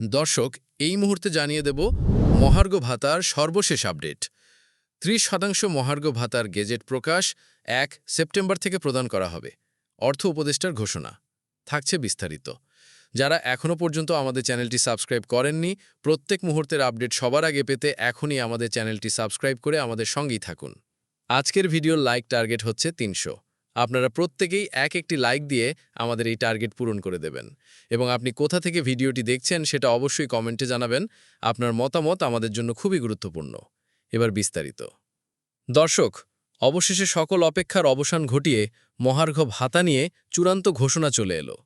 দর্শক, এই মুহূর্তে জানিয়ে দেব মহার্ঘ ভাতার সর্বশেষ আপডেট। ৩০% মহার্ঘ ভাতার গেজেট প্রকাশ ১ সেপ্টেম্বর থেকে প্রদান করা হবে। অর্থ উপদেষ্টার ঘোষণা থাকছে বিস্তারিত। যারা এখনও পর্যন্ত আমাদের চ্যানেলটি সাবস্ক্রাইব করেননি, প্রত্যেক মুহূর্তের আপডেট সবার আগে পেতে এখনই আমাদের চ্যানেলটি সাবস্ক্রাইব করে আমাদের সঙ্গেই থাকুন। আজকের ভিডিওর লাইক টার্গেট হচ্ছে ৩০০। আপনারা প্রত্যেকেই একটি লাইক দিয়ে আমাদের এই টার্গেট পূরণ করে দেবেন। এবং আপনি কোথা থেকে ভিডিওটি দেখছেন সেটা অবশ্যই কমেন্টে জানাবেন। আপনার মতামত আমাদের জন্য খুবই গুরুত্বপূর্ণ। এবার বিস্তারিত। দর্শক, অবশেষে সকল অপেক্ষার অবসান ঘটিয়ে মহার্ঘ ভাতা নিয়ে চূড়ান্ত ঘোষণা চলে এলো।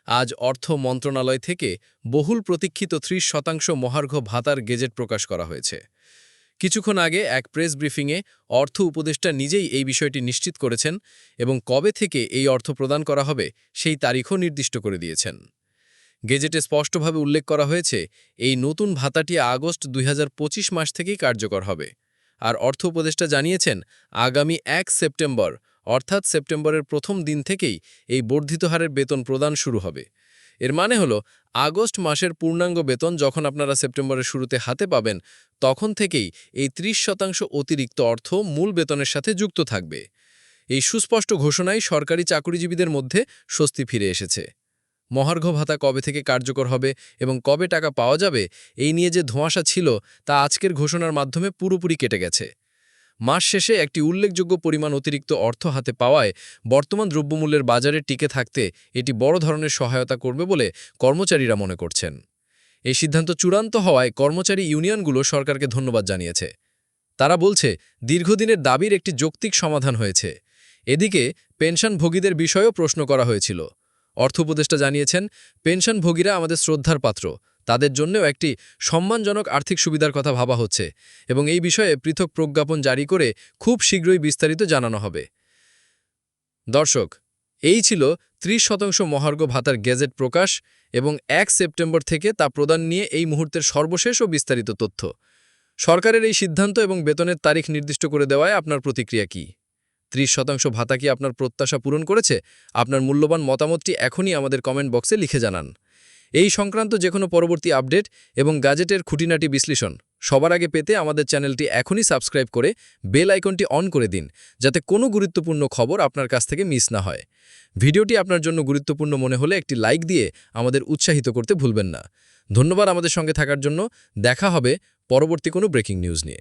আজ অর্থ মন্ত্রণালয় থেকে বহুল প্রতীক্ষিত ৩০% মহার্ঘ ভাতার গেজেট প্রকাশ করা হয়েছে। কিছুক্ষণ আগে এক প্রেস ব্রিফিংয়ে অর্থ উপদেষ্টা নিজেই এই বিষয়টি নিশ্চিত করেছেন এবং কবে থেকে এই অর্থ প্রদান করা হবে সেই তারিখও নির্দিষ্ট করে দিয়েছেন। গেজেটে স্পষ্টভাবে উল্লেখ করা হয়েছে, এই নতুন ভাতাটি আগস্ট ২০২৫ মাস থেকেই কার্যকর হবে। আর অর্থ উপদেষ্টা জানিয়েছেন, আগামী ১ সেপ্টেম্বর অর্থাৎ সেপ্টেম্বরের প্রথম দিন থেকেই এই বর্ধিত হারের বেতন প্রদান শুরু হবে। এর মানে হলো, আগস্ট মাসের পূর্ণাঙ্গ বেতন যখন আপনারা সেপ্টেম্বরের শুরুতে হাতে পাবেন, তখন থেকেই এই ৩০% অতিরিক্ত অর্থ মূল বেতনের সাথে যুক্ত থাকবে। এই সুস্পষ্ট ঘোষণায় সরকারি চাকরিজীবীদের মধ্যে স্বস্তি ফিরে এসেছে। মহার্ঘ ভাতা কবে থেকে কার্যকর হবে এবং কবে টাকা পাওয়া যাবে, এই নিয়ে যে ধোঁয়াশা ছিল তা আজকের ঘোষণার মাধ্যমে পুরোপুরি কেটে গেছে। মাস শেষে একটি উল্লেখযোগ্য পরিমাণ অতিরিক্ত অর্থ হাতে পাওয়ায় বর্তমান দ্রব্যমূল্যের বাজারে টিকে থাকতে এটি বড় ধরনের সহায়তা করবে বলে কর্মচারীরা মনে করছেন। এই সিদ্ধান্ত চূড়ান্ত হওয়ায় কর্মচারী ইউনিয়নগুলো সরকারকে ধন্যবাদ জানিয়েছে। তারা বলছে, দীর্ঘদিনের দাবির একটি যৌক্তিক সমাধান হয়েছে। এদিকে পেনশনভোগীদের বিষয়েও প্রশ্ন করা হয়েছিল। অর্থ উপদেষ্টা জানিয়েছেন, পেনশনভোগীরা আমাদের শ্রদ্ধার পাত্র, তাদের জন্যও একটি সম্মানজনক আর্থিক সুবিধার কথা ভাবা হচ্ছে এবং এই বিষয়ে পৃথক প্রজ্ঞাপন জারি করে খুব শীঘ্রই বিস্তারিত জানানো হবে। দর্শক, এই ছিল ৩০% মহার্ঘ ভাতার গেজেট প্রকাশ এবং ১ সেপ্টেম্বর থেকে তা প্রদান নিয়ে এই মুহূর্তের সর্বশেষ ও বিস্তারিত তথ্য। সরকারের এই সিদ্ধান্ত এবং বেতনের তারিখ নির্দিষ্ট করে দেওয়ায় আপনার প্রতিক্রিয়া কি? ৩০% ভাতা কি আপনার প্রত্যাশা পূরণ করেছে? আপনার মূল্যবান মতামতটি এখনই আমাদের কমেন্ট বক্সে লিখে জানান। এই সংক্রান্ত যে কোনো পরবর্তী আপডেট এবং গ্যাজেটের খুঁটিনাটি বিশ্লেষণ সবার আগে পেতে আমাদের চ্যানেলটি এখনই সাবস্ক্রাইব করে বেল আইকনটি অন করে দিন, যাতে কোনো গুরুত্বপূর্ণ খবর আপনার কাছ থেকে মিস না হয়। ভিডিওটি আপনার জন্য গুরুত্বপূর্ণ মনে হলে একটি লাইক দিয়ে আমাদের উৎসাহিত করতে ভুলবেন না। ধন্যবাদ আমাদের সঙ্গে থাকার জন্য। দেখা হবে পরবর্তী কোনো ব্রেকিং নিউজ নিয়ে।